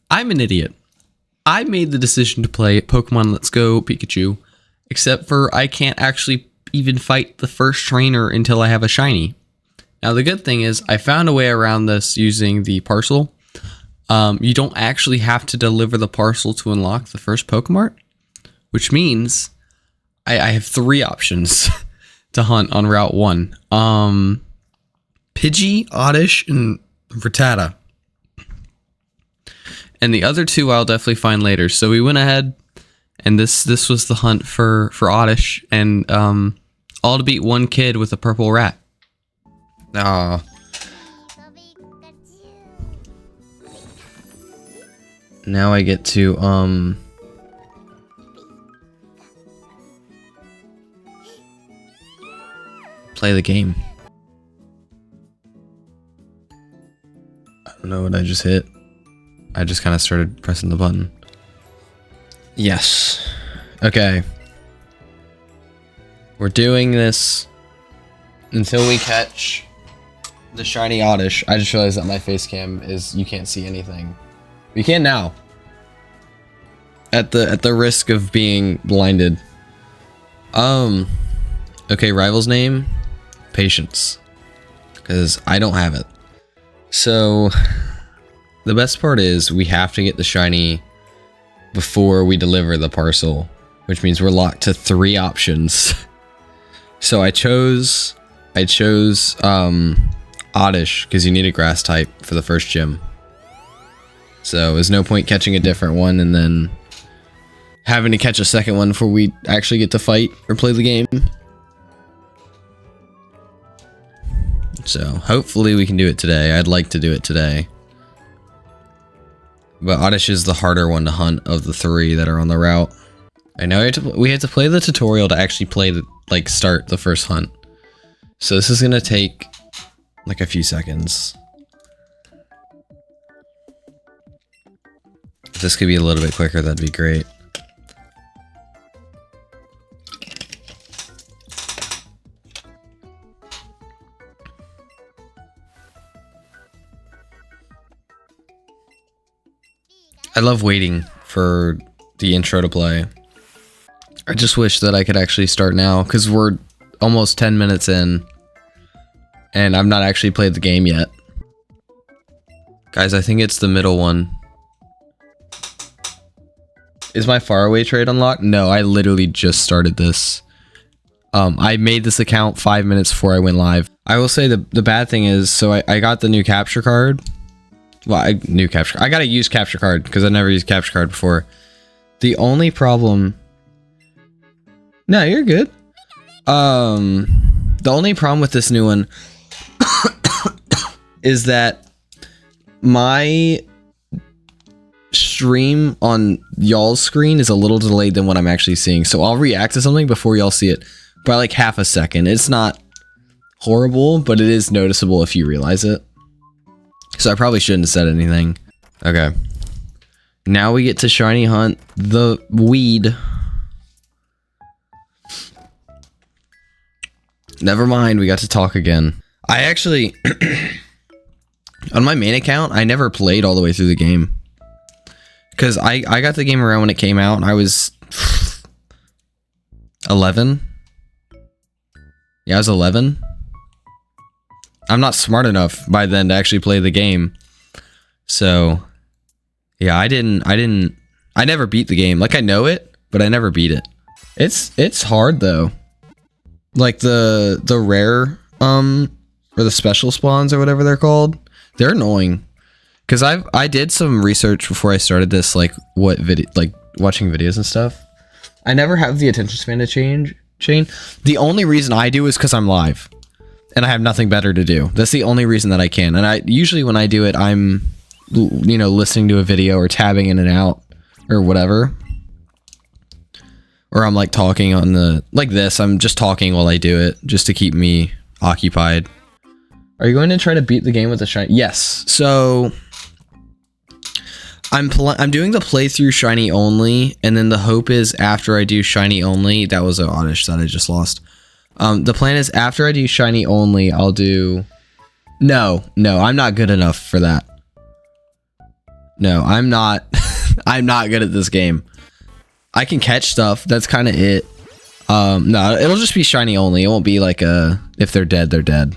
I'm an idiot. I made the decision to play Pokemon Let's Go Pikachu, except for I can't actually even fight the first trainer until I have a shiny. Now the good thing is I found a way around this using the parcel. You don't actually have to deliver the parcel to unlock the first Pokemart, which means I have 3 options to hunt on Route 1. Pidgey, Oddish, and Rattata. And the other 2 I'll definitely find later. So we went ahead, and this was the hunt for Oddish, and all to beat 1 kid with a purple rat. Ah. Now I get to play the game. I don't know what I just hit. I just kind of started pressing the button. Yes. Okay. We're doing this until we catch the shiny Oddish. I just realized that my face cam is, you can't see anything. We can now. At the risk of being blinded. Okay, rival's name, Patience. Because I don't have it. So the best part is we have to get the shiny before we deliver the parcel, which means we're locked to 3 options. So I chose Oddish because you need a grass type for the first gym. So there's no point catching a different one and then having to catch a second one before we actually get to fight or play the game. So hopefully we can do it today. I'd like to do it today. But Oddish is the harder one to hunt of the 3 that are on the route. I know we have to play the tutorial to actually play the, start the first hunt. So this is gonna take like a few seconds. If this could be a little bit quicker, that'd be great. I love waiting for the intro to play. I just wish that I could actually start now, because we're almost 10 minutes in, and I've not actually played the game yet. Guys, I think it's the middle one. Is my faraway trade unlocked? No, I literally just started this. I made this account 5 minutes before I went live. I will say the bad thing is, so I got the new capture card. Well, I gotta use capture card because I never used capture card before. The only problem... No, you're good. The only problem with this new one is that my stream on y'all's screen is a little delayed than what I'm actually seeing. So I'll react to something before y'all see it by like half a second. It's not horrible, but it is noticeable if you realize it. So I probably shouldn't have said anything. Okay. Now we get to shiny hunt the weed. Never mind, we got to talk again. I actually, on my main account, I never played all the way through the game. Because I got the game around when it came out, and I was 11. Yeah, I was 11. I'm not smart enough by then to actually play the game. So, yeah, I never beat the game. Like, I know it, but I never beat it. It's hard, though. Like, the rare, or the special spawns, or whatever they're called, they're annoying. Because I did some research before I started this, like, watching videos and stuff. I never have the attention span to change. The only reason I do is because I'm live. And I have nothing better to do. That's the only reason that I can. And I usually when I do it, I'm, you know, listening to a video or tabbing in and out or whatever. Or I'm like talking on the, like this, I'm just talking while I do it just to keep me occupied. Are you going to try to beat the game with a shiny? Yes. So I'm doing the playthrough shiny only. And then the hope is after I do shiny only, that was an Oddish that I just lost. The plan is after I do shiny only, I'll do... No, I'm not good enough for that. No, I'm not. I'm not good at this game. I can catch stuff. That's kind of it. No, it'll just be shiny only. It won't be like if they're dead, they're dead.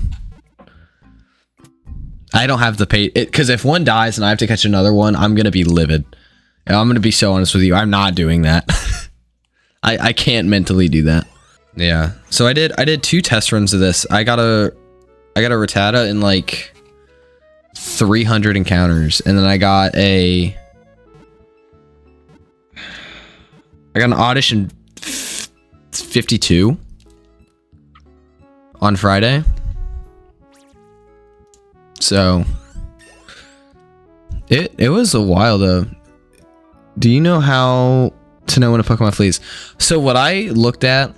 I don't have the pay because if one dies and I have to catch another one, I'm gonna be livid. And I'm gonna be so honest with you. I'm not doing that. I can't mentally do that. Yeah. So I did 2 test runs of this. I got a Rattata in like 300 encounters, and then I got an Oddish in 52 on Friday. So it was a while though. Do you know how to know when a Pokemon flees? So what I looked at,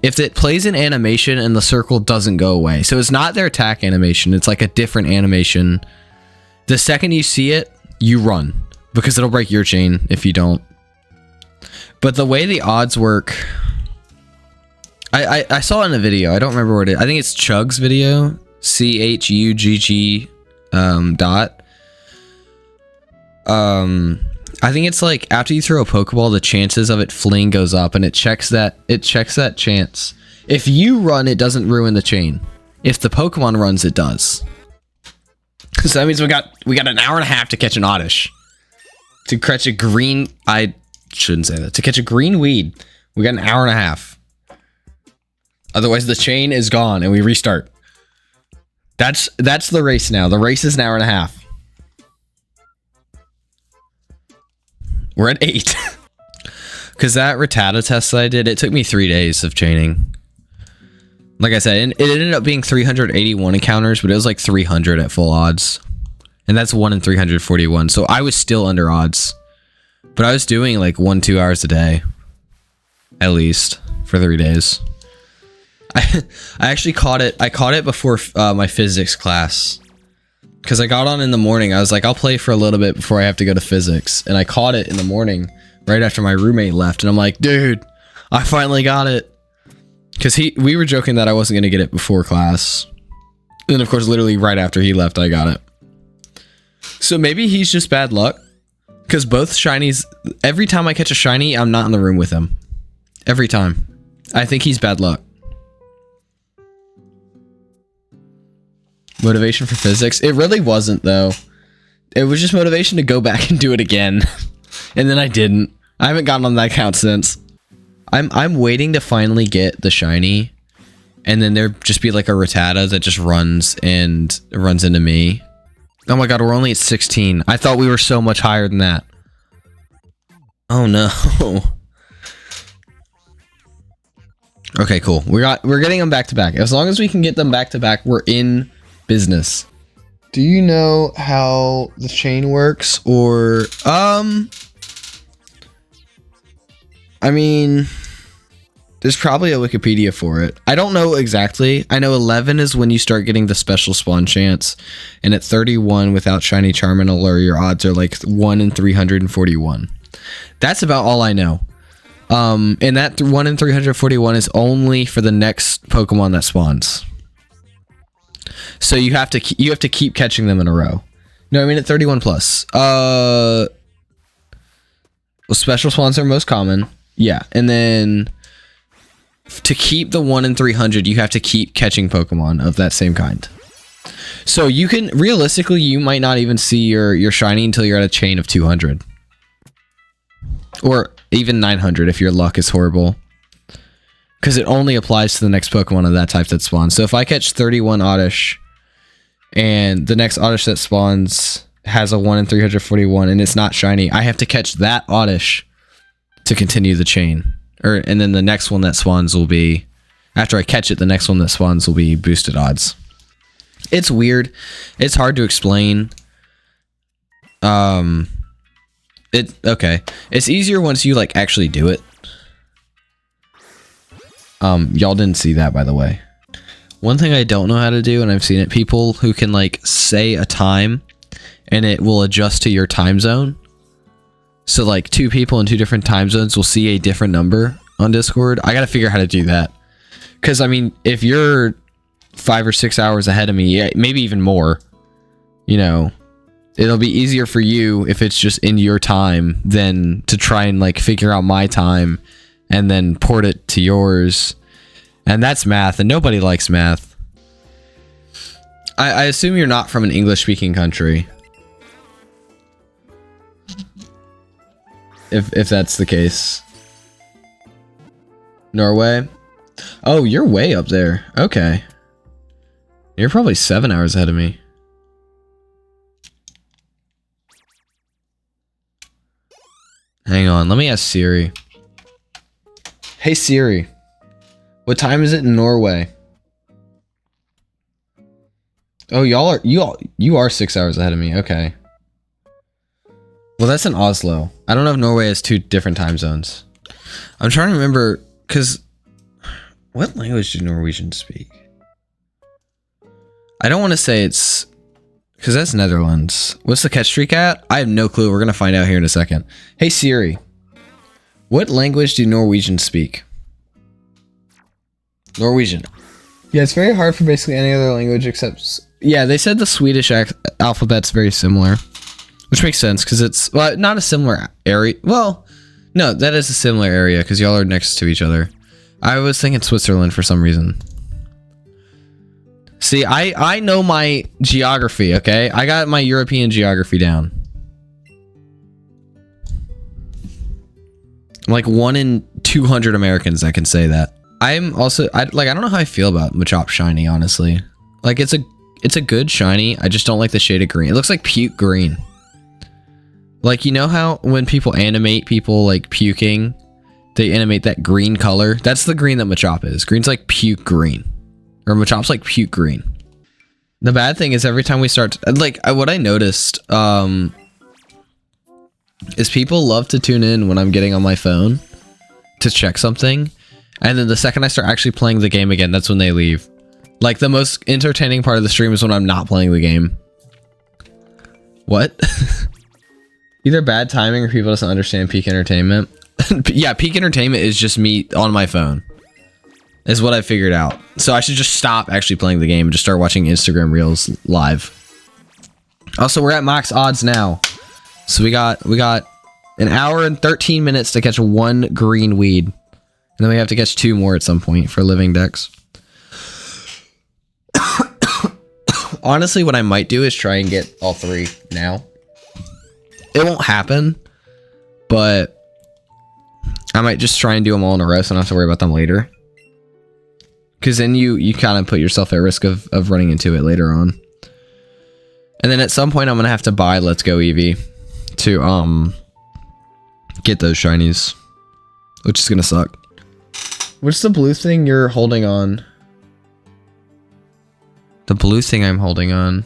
if it plays an animation and the circle doesn't go away, so it's not their attack animation, it's like a different animation. The second you see it, you run because it'll break your chain if you don't. But the way the odds work, I saw it in a video. I don't remember what it is. I think it's Chug's video, CHUGG dot. I think it's like after you throw a Pokeball, the chances of it fleeing goes up, and it checks that chance. If you run, it doesn't ruin the chain. If the Pokemon runs, it does. So that means we got an hour and a half to catch an Oddish. To catch a green, I shouldn't say that. To catch a green weed, we got an hour and a half. Otherwise, the chain is gone and we restart. That's the race now. The race is an hour and a half. We're at 8. Because that Rattata test that I did, it took me 3 days of chaining. Like I said, it ended up being 381 encounters, but it was like 300 at full odds. And that's 1 in 341. So I was still under odds. But I was doing like 1-2 hours a day. At least. For 3 days. I actually caught it. I caught it before my physics class. Because I got on in the morning. I was like, I'll play for a little bit before I have to go to physics. And I caught it in the morning. Right after my roommate left. And I'm like, dude, I finally got it. Because we were joking that I wasn't going to get it before class. And then, of course, literally right after he left, I got it. So maybe he's just bad luck. Because both shinies, every time I catch a shiny, I'm not in the room with him. Every time. I think he's bad luck. Motivation for physics? It really wasn't, though. It was just motivation to go back and do it again. And then I didn't. I haven't gotten on that account since. I'm waiting to finally get the shiny, and then there just be like a Rattata that just runs into me. Oh my god, we're only at 16. I thought we were so much higher than that. Oh no. Okay, cool. We're getting them back to back. As long as we can get them back to back, we're in business. Do you know how the chain works? Or I mean, there's probably a Wikipedia for it. I don't know exactly. I know 11 is when you start getting the special spawn chance. And at 31 without shiny Charmander, your odds are like 1 in 341. That's about all I know. And that 1 in 341 is only for the next Pokemon that spawns. So you have to keep catching them in a row. No, I mean at 31 plus. Well, special spawns are most common. Yeah, and then to keep the 1 in 300, you have to keep catching Pokemon of that same kind. So you can, realistically, you might not even see your shiny until you're at a chain of 200. Or even 900 if your luck is horrible. Because it only applies to the next Pokemon of that type that spawns. So if I catch 31 Oddish, and the next Oddish that spawns has a 1 in 341, and it's not shiny, I have to catch that Oddish to continue the chain. And then the next one that spawns will be, after I catch it, the next one that spawns will be boosted odds. It's weird. It's hard to explain. Okay. It's easier once you like actually do it. Y'all didn't see that, by the way. One thing I don't know how to do, and I've seen it, people who can like say a time and it will adjust to your time zone. So like 2 people in 2 different time zones will see a different number on Discord. I gotta figure out how to do that. Because I mean, if you're 5 or 6 hours ahead of me, yeah, maybe even more, you know, it'll be easier for you if it's just in your time than to try and like figure out my time and then port it to yours. And that's math, and nobody likes math. I assume you're not from an English-speaking country. If that's the case. Norway? Oh, you're way up there. Okay. You're probably 7 hours ahead of me. Hang on, let me ask Siri. Hey Siri, what time is it in Norway? Oh, you are 6 hours ahead of me. Okay. Well, that's in Oslo. I don't know if Norway has 2 different time zones. I'm trying to remember, because what language do Norwegians speak? I don't want to say it's, because that's Netherlands. What's the catch streak at? I have no clue. We're going to find out here in a second. Hey Siri, what language do Norwegians speak? Norwegian. Yeah, it's very hard for basically any other language except... Yeah, they said the Swedish alphabet's very similar. Which makes sense, because it's... Well, not a similar area. Well, no, that is a similar area, because y'all are next to each other. I was thinking Switzerland for some reason. See, I know my geography, okay? I got my European geography down. I'm like 1 in 200 Americans that can say that. I'm also... I don't know how I feel about Machop Shiny, honestly. Like, it's a good shiny. I just don't like the shade of green. It looks like puke green. Like, you know how when people animate people, like, puking, they animate that green color? That's the green that Machop is. Green's like puke green. Or Machop's like puke green. The bad thing is every time we start... what I noticed, is people love to tune in when I'm getting on my phone to check something. And then the second I start actually playing the game again, that's when they leave. Like, the most entertaining part of the stream is when I'm not playing the game. What? Either bad timing or people doesn't understand peak entertainment. Yeah, peak entertainment is just me on my phone. Is what I figured out. So I should just stop actually playing the game and just start watching Instagram Reels live. Also, we're at max odds now. So we got an hour and 13 minutes to catch 1 green weed. And then we have to catch 2 more at some point for living decks. Honestly, what I might do is try and get all 3 now. It won't happen, but I might just try and do them all in a row so I don't have to worry about them later. Because then you kind of put yourself at risk of running into it later on. And then at some point I'm going to have to buy Let's Go Eevee to get those shinies, which is going to suck. What's the blue thing you're holding on? The blue thing I'm holding on.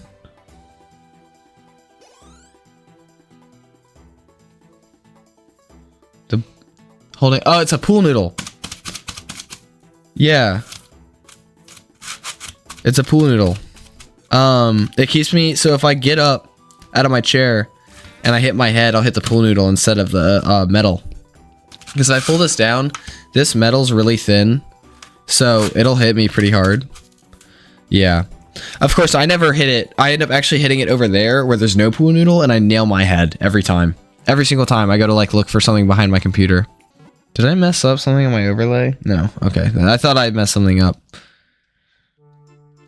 Oh, it's a pool noodle. Yeah. It's a pool noodle. It keeps me, so if I get up out of my chair and I hit my head, I'll hit the pool noodle instead of the metal. Because if I pull this down, this metal's really thin, so it'll hit me pretty hard. Yeah. Of course, I never hit it. I end up actually hitting it over there where there's no pool noodle, and I nail my head every time. Every single time I go to like look for something behind my computer. Did I mess up something on my overlay? No. Okay. I thought I messed something up.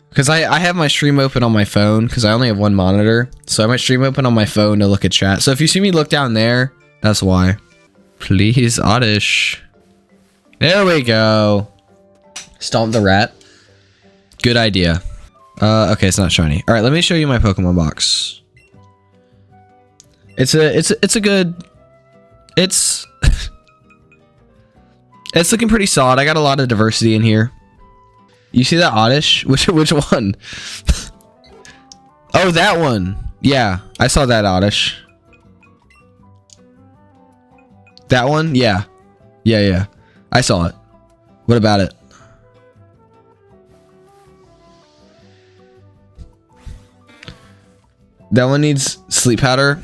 Because I have my stream open on my phone, because I only have 1 monitor. So I have my stream open on my phone to look at chat. So if you see me look down there, that's why. Please, Oddish. There we go. Stomp the rat. Good idea. Okay, it's not shiny. All right, let me show you my Pokemon box. It's a good... It's looking pretty solid. I got a lot of diversity in here. You see that Oddish? Which one? Oh, that one. Yeah, I saw that Oddish. That one? Yeah. Yeah. I saw it. What about it? That one needs sleep powder.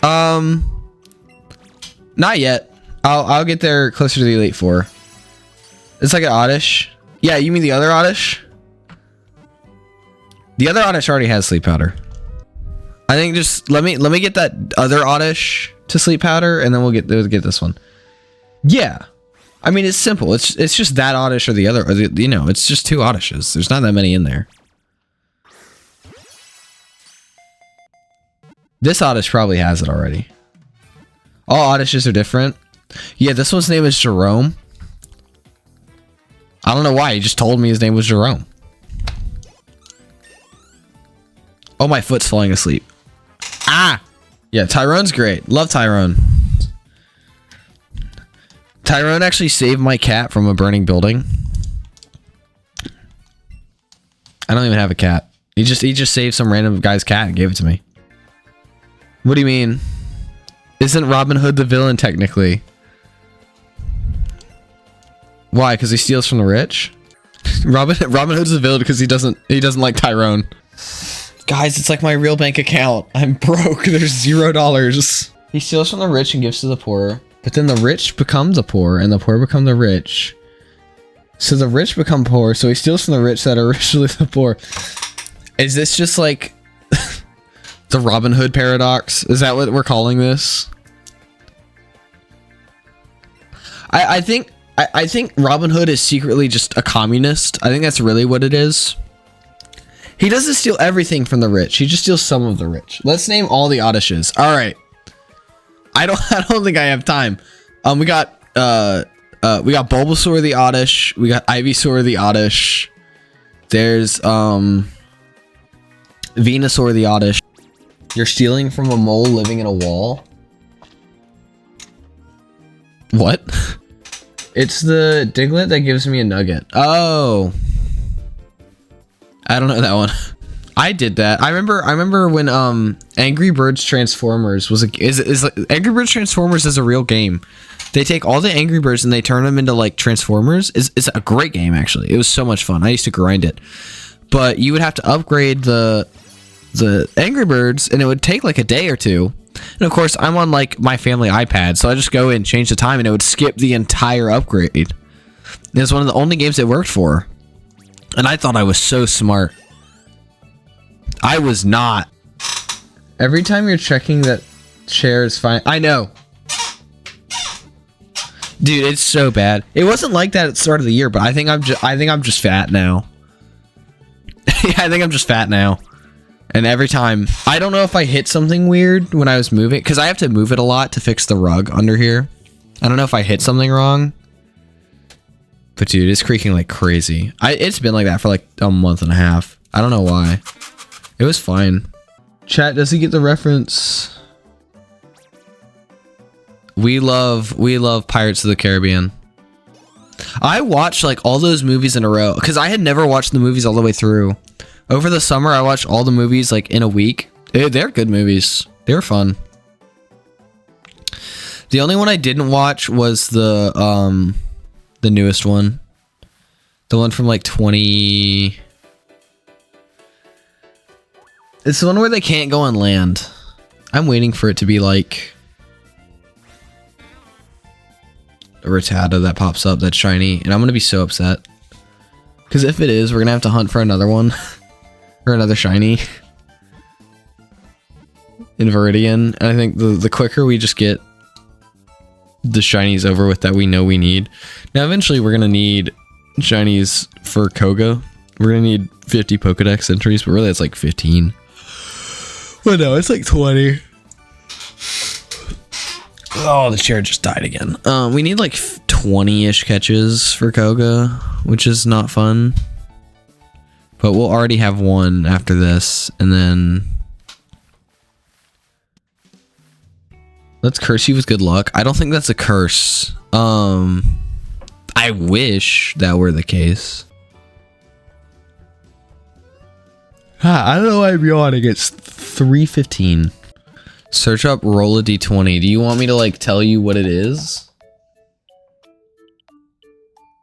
Not yet. I'll get there closer to the Elite Four. It's like an Oddish. Yeah, you mean the other Oddish? The other Oddish already has sleep powder. I think just let me get that other oddish to sleep powder, and then we'll get this one. Yeah, I mean it's simple. It's just that oddish or the other, or the, you know, it's just 2 oddishes. There's not that many in there. This oddish probably has it already. All oddishes are different. Yeah, this one's name is Jerome. I don't know why. He just told me his name was Jerome. Oh, my foot's falling asleep. Ah! Yeah, Tyrone's great. Love Tyrone. Tyrone actually saved my cat from a burning building. I don't even have a cat. He just saved some random guy's cat and gave it to me. What do you mean? Isn't Robin Hood the villain technically? Why? Because he steals from the rich? Robin Hood's the villain because he doesn't like Tyrone. Guys, it's like my real bank account. I'm broke. There's $0. He steals from the rich and gives to the poor. But then the rich become the poor and the poor become the rich. So the rich become poor. So he steals from the rich that are originally the poor. Is this just like the Robin Hood paradox? Is that what we're calling this? I think Robin Hood is secretly just a communist. I think that's really what it is. He doesn't steal everything from the rich. He just steals some of the rich. Let's name all the oddishes. All right. I don't think I have time. We got Bulbasaur the oddish. We got Ivysaur the oddish. There's Venusaur the oddish. You're stealing from a mole living in a wall. What? It's the Diglett that gives me a nugget. Oh. I don't know that one. I did that. I remember when Angry Birds Transformers was Angry Birds Transformers is a real game. They take all the Angry Birds and they turn them into like Transformers. It's a great game actually. It was so much fun. I used to grind it. But you would have to upgrade the Angry Birds and it would take like a day or two. And of course, I'm on like my family iPad, so I just go in, change the time, and it would skip the entire upgrade. It was one of the only games it worked for. And I thought I was so smart. I was not. Every time you're checking that chair is fine. I know. Dude, it's so bad. It wasn't like that at the start of the year, but I think I'm just fat now. Yeah, I think I'm just fat now. And every time, I don't know if I hit something weird when I was moving, because I have to move it a lot to fix the rug under here. I don't know if I hit something wrong. But dude, it's creaking like crazy. It's been like that for like a month and a half. I don't know why. It was fine. Chat, does he get the reference? We love Pirates of the Caribbean. I watched like all those movies in a row because I had never watched the movies all the way through. Over the summer, I watched all the movies like in a week. They're good movies. They're fun. The only one I didn't watch was the newest one. The one from like 20... It's the one where they can't go on land. I'm waiting for it to be like a Rattata that pops up that's shiny, and I'm gonna be so upset. Because if it is, we're gonna have to hunt for another one. Or another shiny. In Viridian. And I think the quicker we just get the shinies over with that we know we need. Now eventually we're gonna need shinies for Koga. We're gonna need 50 Pokedex entries, but really it's like 15. Well, no, it's like 20. Oh, the chair just died again. We need like 20-ish catches for Koga, which is not fun. But we'll already have one after this, and then... Let's curse you with good luck. I don't think that's a curse. I wish that were the case. I don't know why I'm yawning. It's 3:15. Search up roll a d20. Do you want me to like tell you what it is?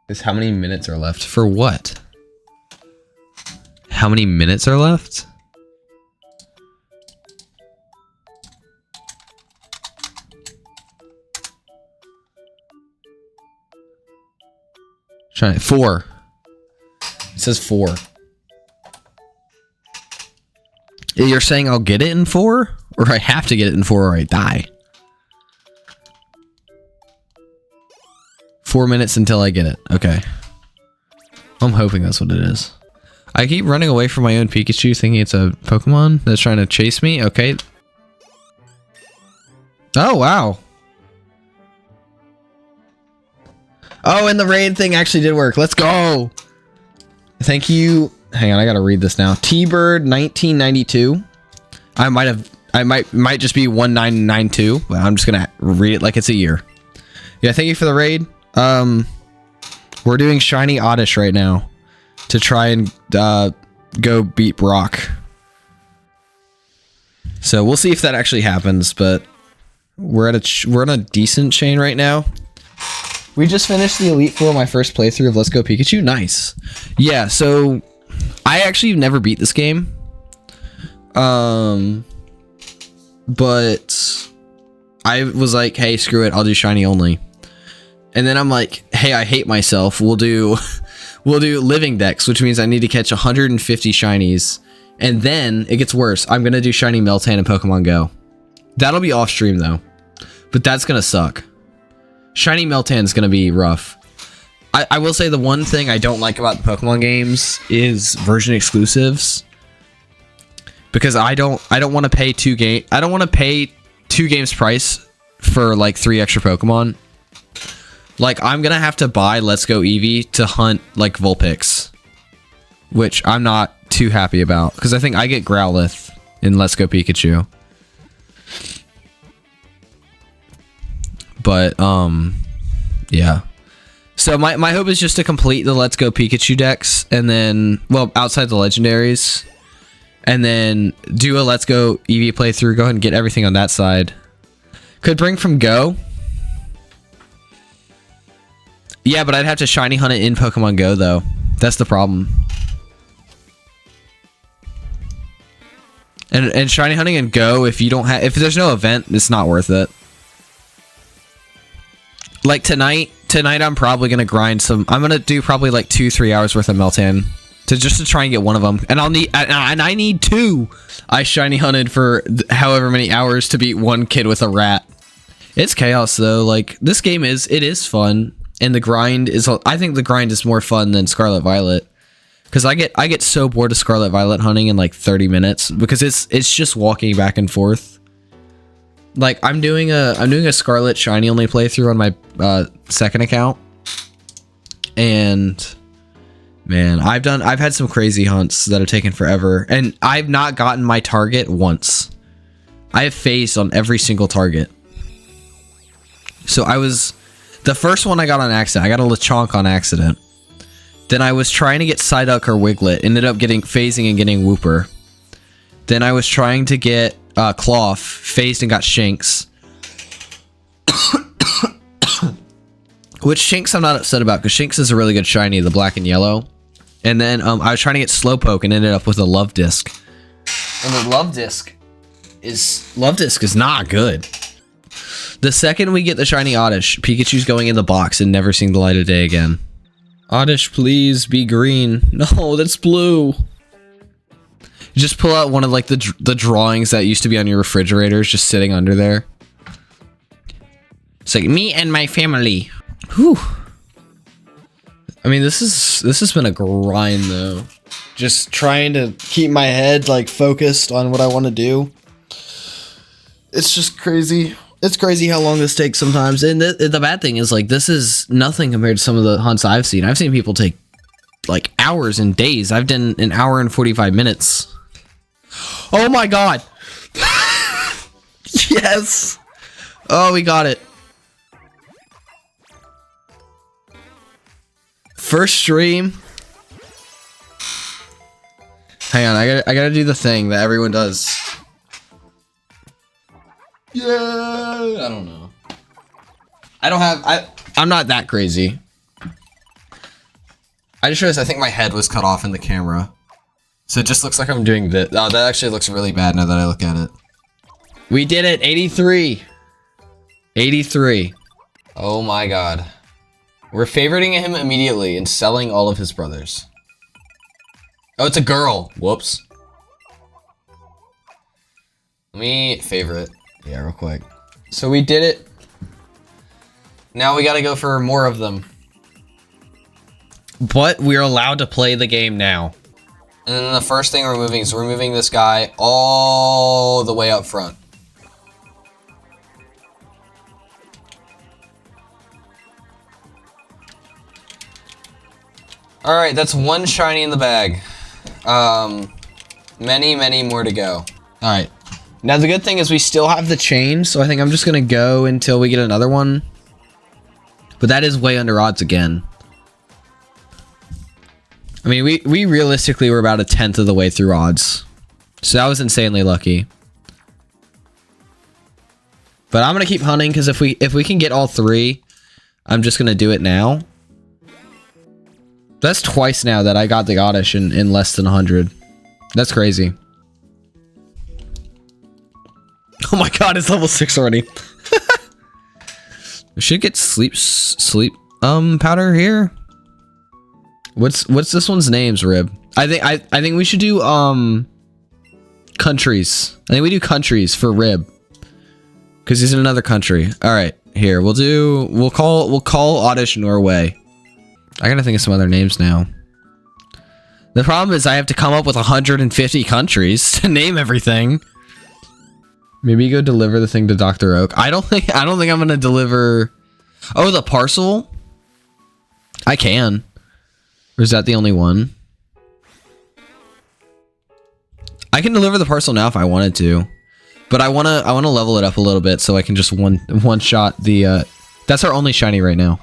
Is how many minutes are left? For what? How many minutes are left? Try 4. It says 4. You're saying I'll get it in 4? Or I have to get it in 4 or I die? 4 minutes until I get it. Okay. I'm hoping that's what it is. I keep running away from my own Pikachu thinking it's a Pokemon that's trying to chase me. Okay. Oh, wow. Oh, and the raid thing actually did work. Let's go. Thank you. Hang on, I gotta read this now. T-Bird 1992. I might just be 1992, but I'm just gonna read it like it's a year. Yeah, thank you for the raid. We're doing Shiny Oddish right now to try and go beat Brock. So we'll see if that actually happens, but we're on a decent chain right now. We just finished the Elite Four, my first playthrough of Let's Go Pikachu. Nice. Yeah, so I actually never beat this game. But I was like, hey, screw it, I'll do Shiny only. And then I'm like, hey, I hate myself. We'll do Living Dex, which means I need to catch 150 Shinies. And then it gets worse. I'm gonna do Shiny Meltan in Pokemon Go. That'll be off stream though. But that's gonna suck. Shiny Meltan is gonna be rough. I will say the one thing I don't like about the Pokemon games is version exclusives. Because I don't want to pay two games price for like 3 extra Pokemon. Like, I'm gonna have to buy Let's Go Eevee to hunt, like, Vulpix. Which I'm not too happy about. Because I think I get Growlithe in Let's Go Pikachu. But, yeah. So, my hope is just to complete the Let's Go Pikachu decks. And then, well, outside the legendaries. And then do a Let's Go Eevee playthrough. Go ahead and get everything on that side. Could bring from Go. Yeah, but I'd have to shiny hunt it in Pokemon Go, though. That's the problem. And shiny hunting in Go, if there's no event, it's not worth it. Like tonight I'm probably gonna grind some. I'm gonna do probably like 2-3 hours worth of Meltan to try and get one of them. And I need 2. I shiny hunted for however many hours to beat one kid with a rat. It's chaos though. Like, this game is fun. And the grind is, I think the grind is more fun than Scarlet Violet. Because I get so bored of Scarlet Violet hunting in like 30 minutes. Because it's just walking back and forth. Like, I'm doing a Scarlet Shiny only playthrough on my second account. And man, I've had some crazy hunts that have taken forever. And I've not gotten my target once. I have phased on every single target. So the first one I got on accident. I got a Lechonk on accident. Then I was trying to get Psyduck or Wiglet. Ended up getting phasing and getting Wooper. Then I was trying to get Cloth. Phased and got Shinx. Which Shinx I'm not upset about, because Shinx is a really good shiny, the black and yellow. And then I was trying to get Slowpoke and ended up with a Love Disc. And the Love Disc is not good. The second we get the shiny Oddish, Pikachu's going in the box and never seeing the light of day again. Oddish, please be green. No, that's blue. Just pull out one of like the drawings that used to be on your refrigerators, just sitting under there. It's like, me and my family. Whew. I mean, this has been a grind though. Just trying to keep my head like focused on what I want to do. It's just crazy. It's crazy how long this takes sometimes. And the bad thing is, like, this is nothing compared to some of the hunts I've seen. I've seen people take, like, hours and days. I've done an hour and 45 minutes. Oh, my God. Yes. Oh, we got it. First stream. Hang on, I gotta do the thing that everyone does. Yeah, I don't know. I'm not that crazy. I just realized I think my head was cut off in the camera. So it just looks like I'm doing this. Oh, that actually looks really bad now that I look at it. We did it, 83. 83. Oh my God. We're favoriting him immediately and selling all of his brothers. Oh, it's a girl. Whoops. Let me favorite. Yeah, real quick. So we did it. Now we gotta go for more of them. But we're allowed to play the game now. And then the first thing we're moving is we're moving this guy all the way up front. Alright, that's one shiny in the bag. Many more to go. Alright. Now the good thing is we still have the chain, so I think I'm just gonna go until we get another one. But that is way under odds again. I mean, we realistically were about 1/10 of the way through odds. So that was insanely lucky. But I'm gonna keep hunting, because if we can get all 3, I'm just gonna do it now. That's twice now that I got the Oddish in less than 100. That's crazy. Oh my god, it's level 6 already. We should get sleep powder here. What's this one's names, Rib? I think we should do countries. I think we do countries for Rib. Cause he's in another country. Alright, here, we'll call Oddish Norway. I gotta think of some other names now. The problem is I have to come up with 150 countries to name everything. Maybe go deliver the thing to Dr. Oak. I don't think I'm gonna deliver. Oh, the parcel? I can. Or is that the only one? I can deliver the parcel now if I wanted to. But I wanna level it up a little bit so I can just one shot the that's our only shiny right now.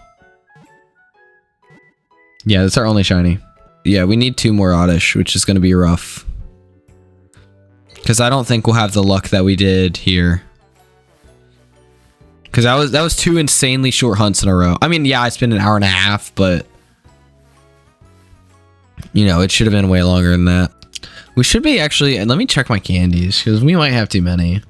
Yeah, that's our only shiny. Yeah, we need 2 more Oddish, which is gonna be rough. Because I don't think we'll have the luck that we did here. Because that was 2 insanely short hunts in a row. I mean, yeah, I spent an hour and a half, but you know, it should have been way longer than that. We should be actually, and let me check my candies, because we might have too many.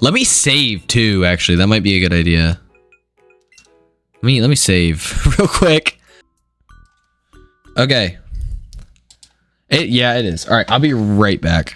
Let me save too, actually. That might be a good idea. Let me save real quick. Okay. Yeah, it is. All right, I'll be right back.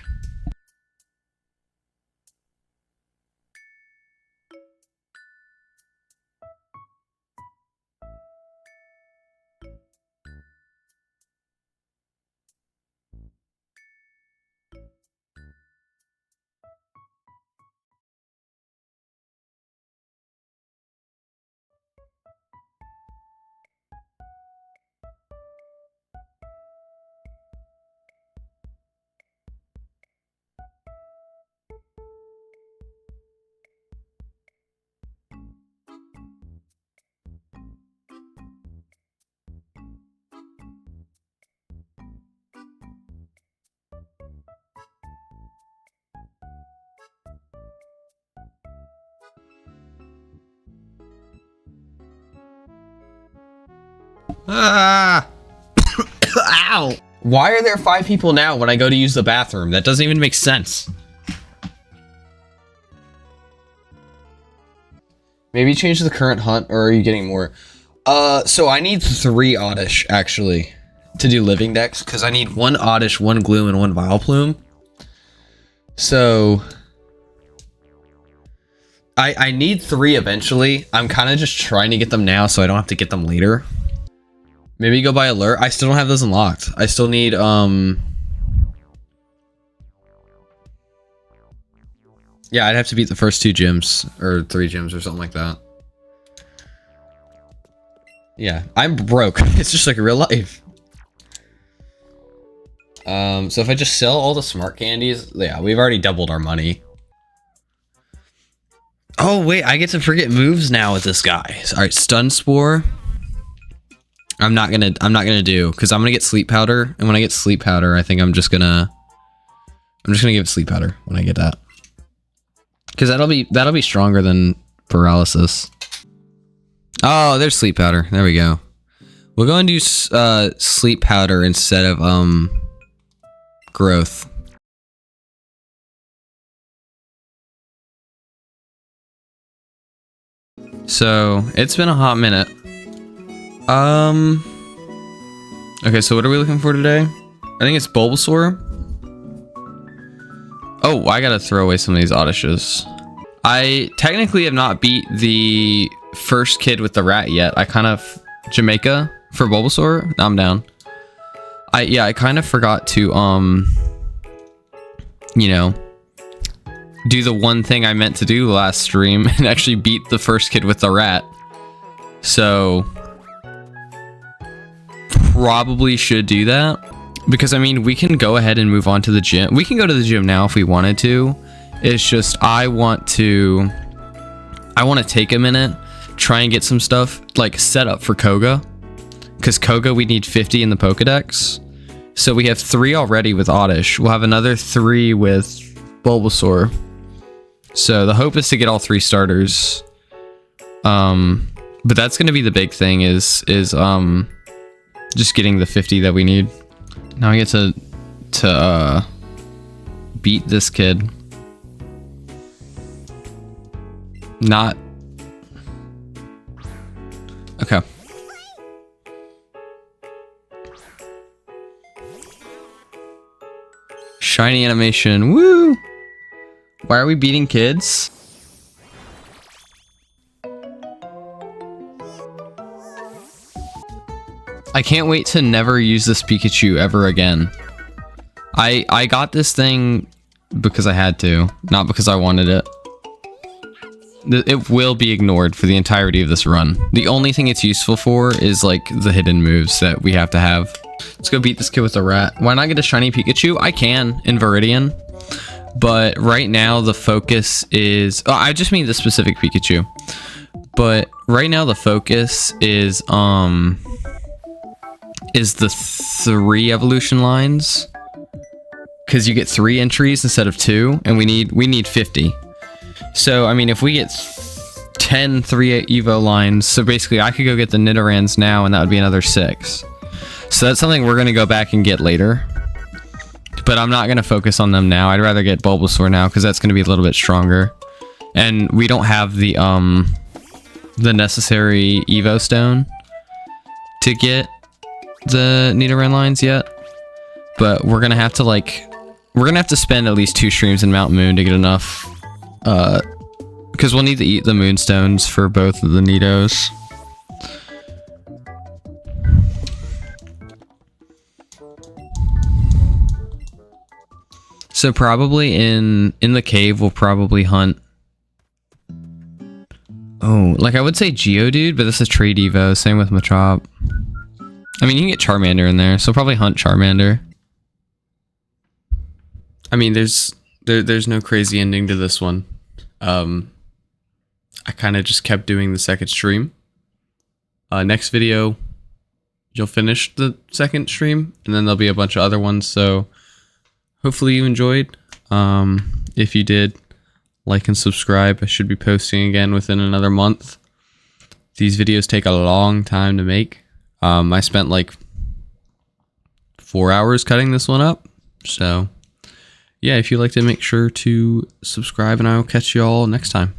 Ah! Ow! Why are there 5 people now when I go to use the bathroom? That doesn't even make sense. Maybe change the current hunt, or are you getting more? So I need 3 Oddish, actually, to do living decks, because I need 1 Oddish, 1 Gloom, and 1 Vileplume. So I need 3 eventually. I'm kind of just trying to get them now so I don't have to get them later. Maybe go by alert. I still don't have those unlocked. I still need yeah, I'd have to beat the first 2 gyms or 3 gyms or something like that. Yeah, I'm broke. It's just like real life. So if I just sell all the smart candies, yeah, we've already doubled our money. Oh wait, I get to forget moves now with this guy. All right, stun spore. I'm not gonna do, because I'm gonna get sleep powder, and when I get sleep powder, I think I'm just gonna give it sleep powder when I get that, because that'll be stronger than paralysis. Oh, there's sleep powder. There we go. We'll go and do sleep powder instead of growth. So it's been a hot minute. Okay, so what are we looking for today? I think it's Bulbasaur. Oh, I gotta throw away some of these Oddishes. I technically have not beat the first kid with the rat yet. I kind of... Jamaica for Bulbasaur? I'm down. I kind of forgot to, you know, do the one thing I meant to do last stream and actually beat the first kid with the rat. So... probably should do that. Because, I mean, we can go ahead and move on to the gym. We can go to the gym now if we wanted to. It's just, I want to take a minute, try and get some stuff, like, set up for Koga. Because Koga, we need 50 in the Pokedex. So we have 3 already with Oddish. We'll have another 3 with Bulbasaur. So the hope is to get all 3 starters. But that's going to be the big thing is just getting the 50 that we need. Now I get to beat this kid. Not... Okay. Shiny animation. Woo! Why are we beating kids? I can't wait to never use this Pikachu ever again. I got this thing because I had to, not because I wanted it. It will be ignored for the entirety of this run. The only thing it's useful for is like the hidden moves that we have to have. Let's go beat this kid with a rat. Why not get a shiny Pikachu? I can in Viridian. But right now the focus is... Oh, I just mean the specific Pikachu. But right now the focus is the 3 evolution lines, because you get 3 entries instead of 2, and we need 50. So I mean, if we get 10 3 Evo lines, so basically I could go get the Nidorans now, and that would be another 6. So that's something we're gonna go back and get later. But I'm not gonna focus on them now. I'd rather get Bulbasaur now because that's gonna be a little bit stronger, and we don't have the necessary Evo Stone to get the Nidoran lines yet, but we're gonna have to spend at least 2 streams in Mount Moon to get enough, because we'll need to eat the Moonstones for both of the Nidos. So probably in the cave we'll probably hunt. Oh, like I would say Geodude, but this is Trade Evo. Same with Machop. I mean, you can get Charmander in there, so probably hunt Charmander. I mean, there's no crazy ending to this one. I kind of just kept doing the second stream. Next video, you'll finish the second stream, and then there'll be a bunch of other ones, so hopefully you enjoyed. If you did, like and subscribe. I should be posting again within another month. These videos take a long time to make. I spent like 4 hours cutting this one up. So yeah, if you liked it, make sure to subscribe, and I will catch you all next time.